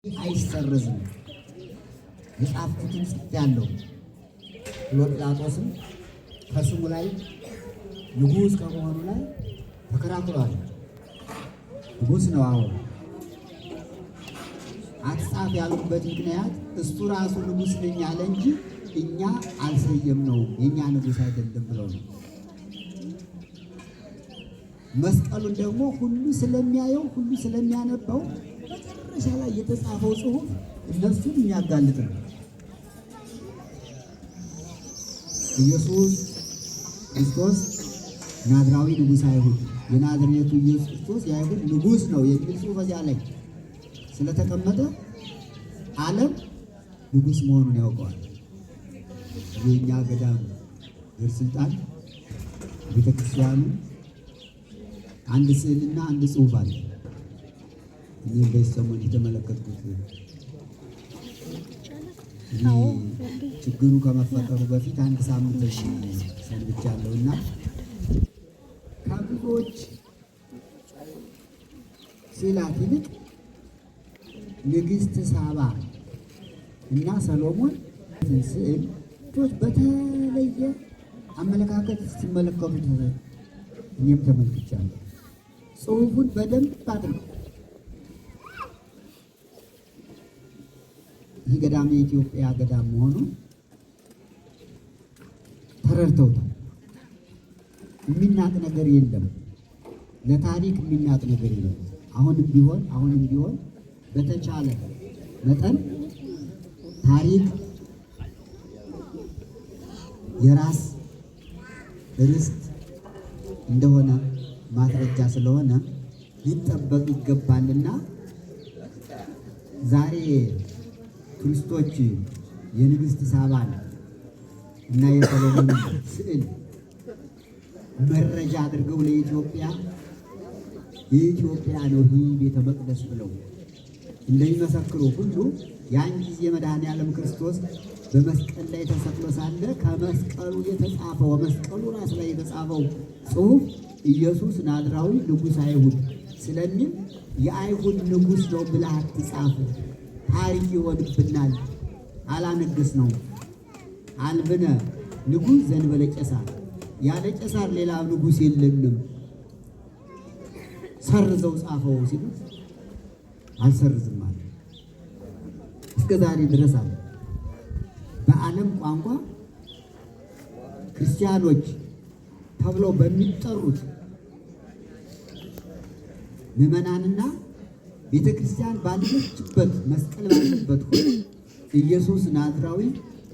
አይሰረዝም የጻፍኩትን ጽፌአለሁ ብሎ ጲላጦስም ከስሙ ላይ ንጉሥ ከመሆኑ ላይ ተከራክሯል። ንጉሥ ነው። አዎ አትጻፍ ያሉበት ምክንያት እሱ ራሱ ንጉሥ ነኝ አለ እንጂ እኛ አልሰየምነውም፣ የእኛ ንጉሥ አይደለም ብለው ነው። መስቀሉን ደግሞ ሁሉ ስለሚያየው ሁሉ ስለሚያነበው መጨረሻ ላይ የተጻፈው ጽሑፍ እነሱን የሚያጋልጥ ነው። ኢየሱስ ክርስቶስ ናዝራዊ ንጉሥ አይሁድ፣ የናዝሬቱ ኢየሱስ ክርስቶስ የአይሁድ ንጉሥ ነው የሚል ጽሑፍ በዚያ ላይ ስለተቀመጠ ዓለም ንጉሥ መሆኑን ያውቀዋል። የእኛ ገዳም የስልጣን ቤተክርስቲያኑ አንድ ስዕልና አንድ ጽሑፍ አለ። እኔ በሰሞን የተመለከትኩት ችግሩ ከመፈጠሩ በፊት አንድ ሳምንት ሰንብቻለሁና ከብዙዎች ስዕላት ይልቅ ንግሥት ሳባ እና ሰሎሞን ስዕል በተለየ አመለካከት ሲመለከቱት እኔም ተመልክቻለሁ። ጽሑፉን በደንብ አድርገው ይህ ገዳም የኢትዮጵያ ገዳም መሆኑን ተረድተውታል። የሚናቅ ነገር የለም። ለታሪክ የሚናቅ ነገር የለም። አሁንም ቢሆን በተቻለ መጠን ታሪክ የራስ ርስት እንደሆነ ማስረጃ ስለሆነ ሊጠበቅ ይገባልና ዛሬ ቱሪስቶች የንግሥት ሳባን እና የሰሎሞን ስዕል መረጃ አድርገው ለኢትዮጵያ የኢትዮጵያ ነው ይህ ቤተ መቅደስ ብለው እንደሚመሰክሩ ሁሉ ያን ጊዜ መድኃኔዓለም ክርስቶስ በመስቀል ላይ ተሰቅሎ ሳለ ከመስቀሉ የተጻፈው መስቀሉ ራስ ላይ የተጻፈው ጽሑፍ ኢየሱስ ናዝራዊ ንጉሥ አይሁድ ስለሚል የአይሁድ ንጉሥ ነው ብለህ አትጻፍ፣ ታሪክ ይሆንብናል። አላነገስ ነው አልብነ ንጉሥ ዘእንበለ ቄሳር፣ ያለ ቄሳር ሌላ ንጉሥ የለንም፣ ሰርዘው ጻፈው ሲሉት አልሰርዝም አለ። እስከ ዛሬ ድረስ አለ። በዓለም ቋንቋ ክርስቲያኖች ተብለው በሚጠሩት ምዕመናንና ቤተ ክርስቲያን ባለችበት መስቀል ባለበት ሁሉ ኢየሱስ ናዝራዊ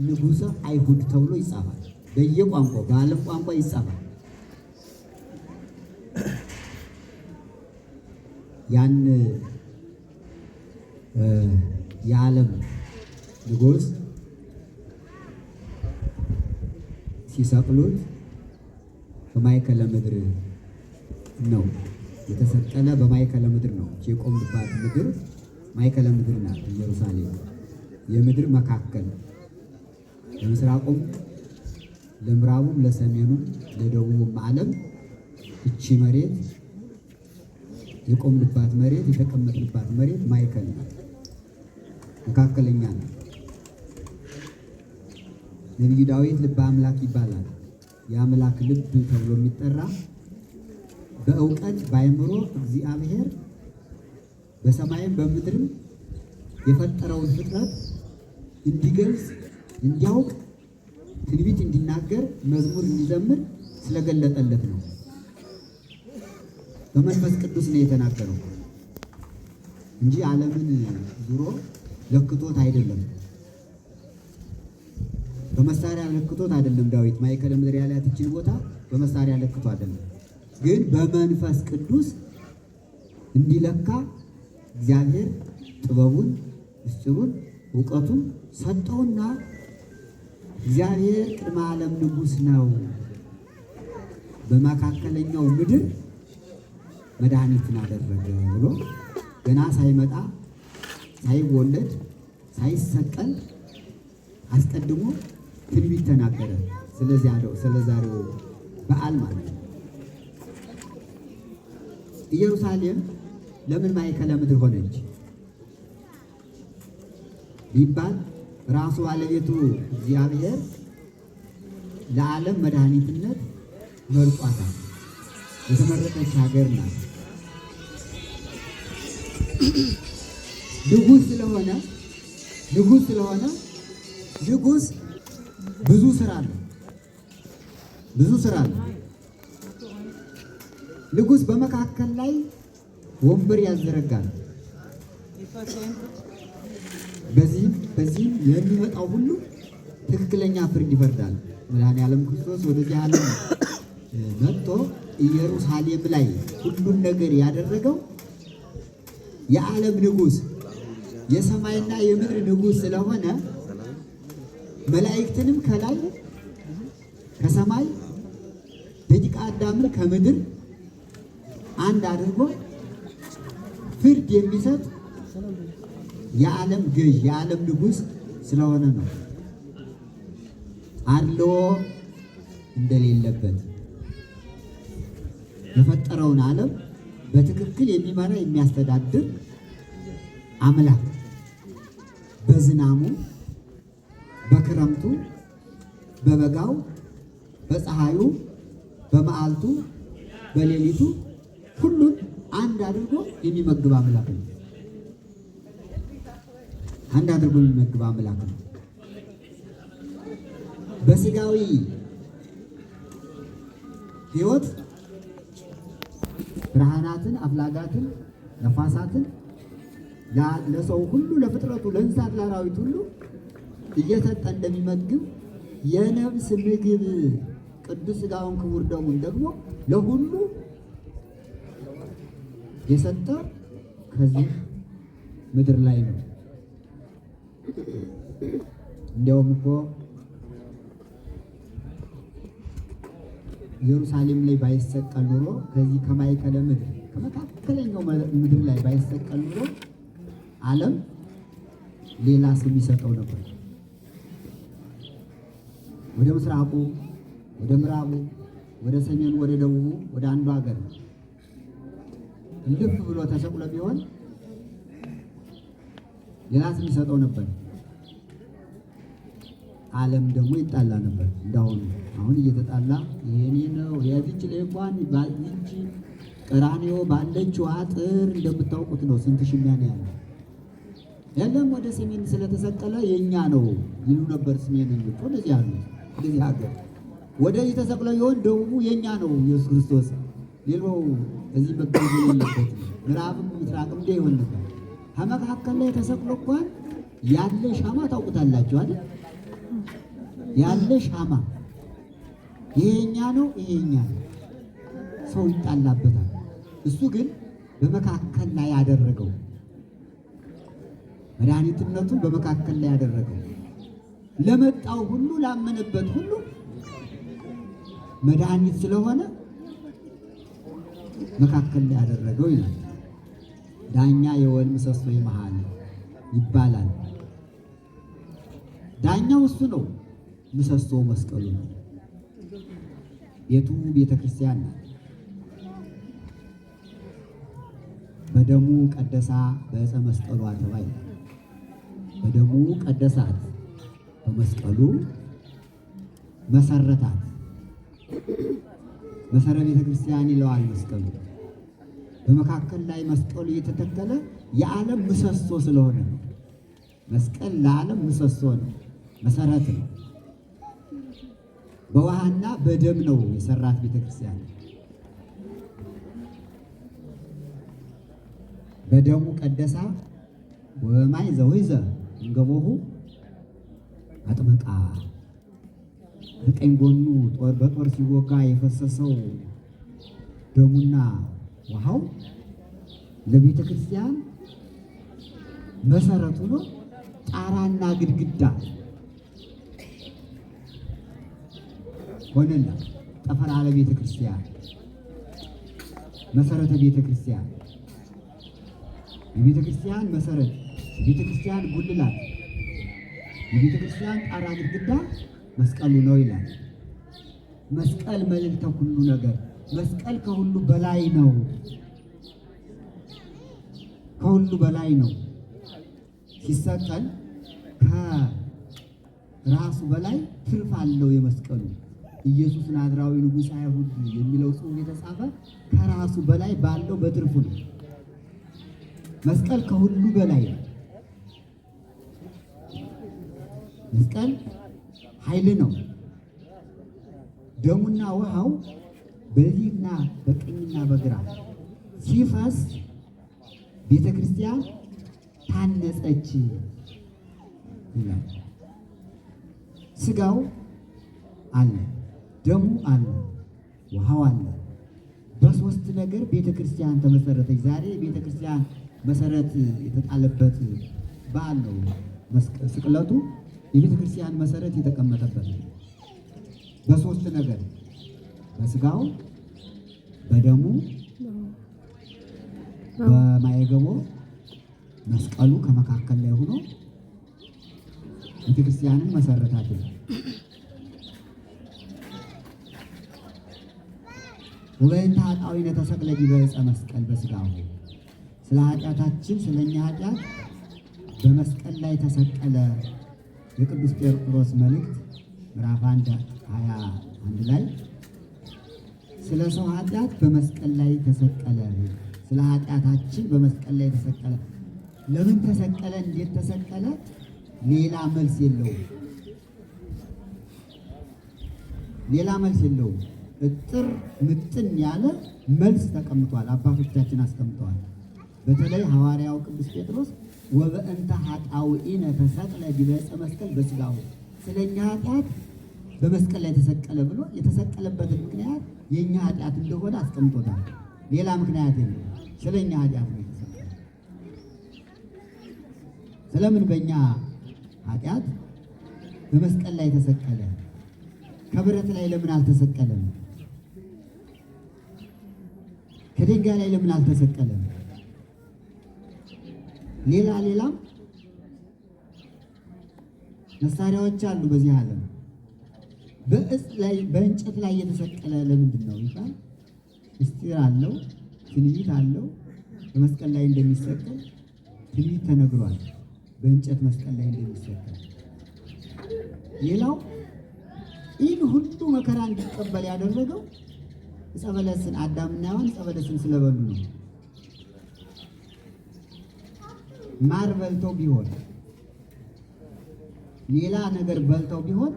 ንጉሠ አይሁድ ተብሎ ይጻፋል። በየቋንቋው በዓለም ቋንቋ ይጻፋል። ያን የዓለም ንጉሥ ሲሰቅሉት በማይከለ ምድር ነው የተሰቀለ። በማይከለ ምድር ነው የቆምባት ምድር ማይከለ ምድር ናት ኢየሩሳሌም። የምድር መካከል ለምስራቁም ለምዕራቡም ለሰሜኑም ለደቡቡም ዓለም እቺ መሬት የቆምባት መሬት የተቀመጥንባት መሬት ማይከል ናት፣ መካከለኛ ናት። ነቢዩ ዳዊት ልበ አምላክ ይባላል። የአምላክ ልብ ተብሎ የሚጠራ በእውቀት በአእምሮ እግዚአብሔር በሰማይም በምድርም የፈጠረውን ፍጥረት እንዲገልጽ እንዲያውቅ ትንቢት እንዲናገር መዝሙር እንዲዘምር ስለገለጠለት ነው። በመንፈስ ቅዱስ ነው የተናገረው እንጂ ዓለምን ዙሮ ለክቶት አይደለም። በመሳሪያ ለክቶት አይደለም። ዳዊት ማይከለ ምድር ያላት እችን ቦታ በመሳሪያ ለክቶ አይደለም፣ ግን በመንፈስ ቅዱስ እንዲለካ እግዚአብሔር ጥበቡን ምስጢሩን እውቀቱን ሰጠውና እግዚአብሔር ቅድመ ዓለም ንጉሥ ነው፣ በመካከለኛው ምድር መድኃኒትን አደረገ ብሎ ገና ሳይመጣ ሳይወለድ ሳይሰቀል አስቀድሞ ትንቢት ተናገረ። ስለዚህ አለው ስለዛሬው በዓል ማለት ነው። ኢየሩሳሌም ለምን ማዕከለ ምድር ሆነች? ቢባል ራሱ ባለቤቱ እግዚአብሔር ለዓለም መድኃኒትነት መርጧታል። የተመረጠች ሀገር ናት። ንጉሥ ስለሆነ ንጉሥ ብዙ ስራ አለው። ንጉሥ በመካከል ላይ ወንበር ያዘረጋል። በዚህም የሚመጣው ሁሉ ትክክለኛ ፍርድ ይፈርዳል። መድኃኔዓለም ክርስቶስ ወደዚህ ዓለም መጥቶ ኢየሩሳሌም ላይ ሁሉን ነገር ያደረገው የዓለም ንጉሥ የሰማይና የምድር ንጉሥ ስለሆነ መላእክትንም ከላይ ከሰማይ ደቂቀ አዳምን ከምድር አንድ አድርጎ ፍርድ የሚሰጥ የዓለም ገዥ የዓለም ንጉሥ ስለሆነ ነው። አድልዎ እንደሌለበት የፈጠረውን ዓለም በትክክል የሚመራ የሚያስተዳድር አምላክ በዝናሙ፣ በክረምቱ፣ በበጋው፣ በፀሐዩ፣ በመዓልቱ፣ በሌሊቱ ሁሉን አንድ አድርጎ የሚመግብ አምላክ ነው። አንድ አድርጎ የሚመግብ አምላክ ነው። በስጋዊ ሕይወት ብርሃናትን፣ አፍላጋትን፣ ነፋሳትን ለሰው ሁሉ ለፍጥረቱ፣ ለእንስሳት፣ ለአራዊት ሁሉ እየሰጠ እንደሚመግብ የነፍስ ምግብ ቅዱስ ሥጋውን ክቡር ደሙን ደግሞ ለሁሉ የሰጠ ከዚህ ምድር ላይ ነው። እንዲያውም እኮ ኢየሩሳሌም ላይ ባይሰቀል ኑሮ ከዚህ ከማዕከለ ምድር ከመካከለኛው ምድር ላይ ባይሰቀል ኑሮ ዓለም ሌላ ስም ይሰጠው ነበር። ወደ ምስራቁ፣ ወደ ምዕራቡ፣ ወደ ሰሜኑ፣ ወደ ደቡቡ፣ ወደ አንዱ ሀገር ልፍ ብሎ ተሰቅሎ ቢሆን ሌላ ስም ይሰጠው ነበር። ዓለም ደግሞ ይጣላ ነበር እንዳሁኑ። አሁን እየተጣላ የኔ ነው የዚች ላይ እንኳን ባዚች ቀራንዮ ባለችው አጥር እንደምታውቁት ነው ስንት ሽሚያ ነው ያለው። የለም ወደ ሰሜን ስለተሰቀለ የኛ ነው ይሉ ነበር። ሰሜን ነው ወደዚህ ያሉ ወደዚህ ሀገር ወደዚህ ተሰቅሎ ይሆን ደቡቡ የኛ ነው ኢየሱስ ክርስቶስ ሌላው እዚህ መገኘት የለበት ምዕራብም ምስራቅም እንደ ይሆን ነበር። ከመካከል ላይ ተሰቅሎ እንኳን ያለ ሻማ ታውቁታላችሁ አይደል? ያለ ሻማ ይሄኛ ነው ይሄኛ ነው። ሰው ይጣላበታል። እሱ ግን በመካከል ላይ ያደረገው መድኃኒትነቱን በመካከል ላይ ያደረገው ለመጣው ሁሉ ላመነበት ሁሉ መድኃኒት ስለሆነ መካከል ላይ ያደረገው ይላል። ዳኛ የወል ምሰሶ የመሃል ይባላል። ዳኛው እሱ ነው። ምሰሶ መስቀሉ ነው። ቤቱ ቤተ ክርስቲያን ናት። በደሙ ቀደሳ በዕፀ መስቀሉ አተባይ በደሙ ቀደሳት በመስቀሉ መሰረታት። መሰረ ቤተ ክርስቲያን ይለዋል መስቀሉ። በመካከል ላይ መስቀሉ የተተከለ የዓለም ምሰሶ ስለሆነ ነው። መስቀል ለዓለም ምሰሶ ነው፣ መሰረት ነው። በውሃና በደም ነው የሰራት ቤተ ክርስቲያን። በደሙ ቀደሳ ወማይ ዘወይዘ እንገቦሁ አጥመቃ። በቀኝ ጎኑ በጦር ሲወጋ የፈሰሰው ደሙና ውሃው ለቤተ ክርስቲያን መሰረቱ ነው። ጣራና ግድግዳ ሆነና ጠፈር አለ ቤተ ክርስቲያን መሰረተ ቤተ ክርስቲያን የቤተ ክርስቲያን መሰረት ቤተ ክርስቲያን ጉልላት የቤተ ክርስቲያን ጣራ ግድግዳ መስቀሉ ነው ይላል። መስቀል መልዕልተ ሁሉ ነገር መስቀል ከሁሉ በላይ ነው። ከሁሉ በላይ ነው። ሲሰቀል ከራሱ በላይ ትርፍ አለው የመስቀሉ። ኢየሱስ ናዝራዊ ንጉሥ አይሁድ የሚለው ጽሑፍ የተጻፈ ከራሱ በላይ ባለው በትርፉ ነው። መስቀል ከሁሉ በላይ ነው። መስቀል ኃይል ነው። ደሙና ውሃው በዚህና በቀኝና በግራ ሲፈስ ቤተ ክርስቲያን ታነጸች ይላል። ስጋው አለ፣ ደሙ አለ፣ ውሃው አለ። በሶስት ነገር ቤተ ክርስቲያን ተመሰረተች። ዛሬ ቤተ ክርስቲያን መሰረት የተጣለበት በዓል ነው። ስቅለቱ የቤተ ክርስቲያን መሰረት የተቀመጠበት ነው። በሶስት ነገር፣ በስጋው፣ በደሙ፣ በማየገቦ መስቀሉ ከመካከል ላይ ሆኖ ቤተ ክርስቲያንን መሰረታት። ወበእንተ ኃጣውኢነ ተሰቅለ ዲበ ዕፀ መስቀል በስጋው፣ ስለ ኃጢአታችን ስለኛ ኃጢአት በመስቀል ላይ ተሰቀለ። የቅዱስ ጴጥሮስ መልእክት ምዕራፍ 1:21 ላይ ስለ ሰው ኃጢአት በመስቀል ላይ ተሰቀለ። ስለ ኃጢአታችን በመስቀል ላይ ተሰቀለ። ለምን ተሰቀለ? እንዴት ተሰቀለ? ሌላ መልስ የለውም። ሌላ መልስ የለውም። እጥር ምጥን ያለ መልስ ተቀምጧል። አባቶቻችን አስቀምጠዋል። በተለይ ሐዋርያው ቅዱስ ጴጥሮስ ወበእንተ ኃጣውኢነ ተሰቅለ ዲበ ዕፀ መስቀል በስጋው፣ ስለኛ ኃጢአት በመስቀል ላይ ተሰቀለ ብሎ የተሰቀለበትን ምክንያት የኛ ኃጢአት እንደሆነ አስቀምጦታል። ሌላ ምክንያት የለም። ስለኛ ኃጢአት ነው የተሰቀለ። ስለምን በእኛ ኃጢአት በመስቀል ላይ ተሰቀለ? ከብረት ላይ ለምን አልተሰቀለም? ከድንጋይ ላይ ለምን አልተሰቀለም? ሌላም መሳሪያዎች አሉ በዚህ ዓለም። በእንጨት ላይ የተሰቀለ ለምንድን ነው ይባል? ምስጢር አለው፣ ትንቢት አለው። በመስቀል ላይ እንደሚሰቀል ትንቢት ተነግሯል። በእንጨት መስቀል ላይ እንደሚሰቀል። ሌላው ይህን ሁሉ መከራ እንዲቀበል ያደረገው ዕፀ በለስን አዳምና ሔዋን ዕፀ በለስን ስለበሉ ነው። ማር በልተው ቢሆን ሌላ ነገር በልተው ቢሆን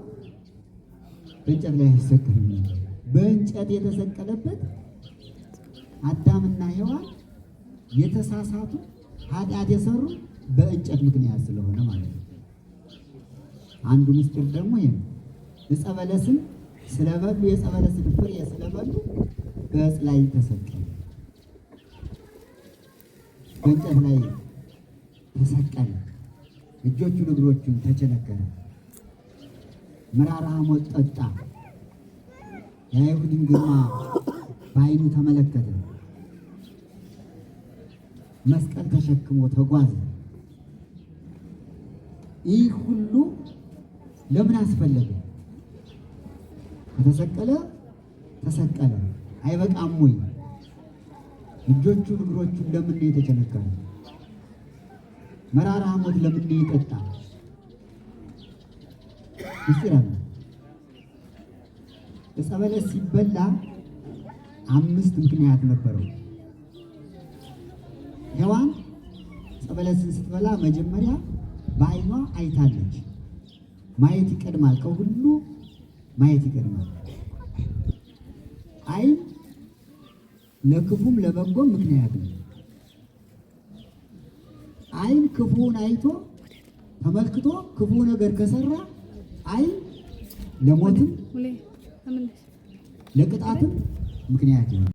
በእንጨት ላይ አይሰቀልም ነበር። በእንጨት የተሰቀለበት አዳምና ሔዋን የተሳሳቱ ኃጢአት የሰሩ በእንጨት ምክንያት ስለሆነ ማለት ነው። አንዱ ምስጢር ደግሞ ይሄ ነው። ዕፀ በለስን ስለበሉ የዕፀ በለስን ፍሬ ስለበሉ በዕፅ ላይ ተሰቀለ። በእንጨት ላይ ተሰቀለ። እጆቹን እግሮቹን ተቸነከረ። መራራ ሐሞት ጠጣ። የአይሁድን ግርማ በዓይኑ ተመለከተ። መስቀል ተሸክሞ ተጓዘ። ይህ ሁሉ ለምን አስፈለገ? ከተሰቀለ ተሰቀለ። አይበቃም ወይ? እጆቹን እግሮቹን ለምን ነው የተቸነከረ? መራራ ሐሞት ለምን ነው የጠጣ? ምስጢር አለ። ዕፀ በለስ ሲበላ 5 ምክንያት ነበረው። ሔዋን ዕፀ በለስን ስትበላ መጀመሪያ በዓይኗ አይታለች። ማየት ይቀድማል፣ ከሁሉ ማየት ይቀድማል። ዓይን ለክፉም ለበጎም ምክንያት ነው። ዓይን ክፉውን አይቶ ተመልክቶ ክፉ ነገር ከሰራ ዓይን ለሞትም ለቅጣትም ምክንያት ነው።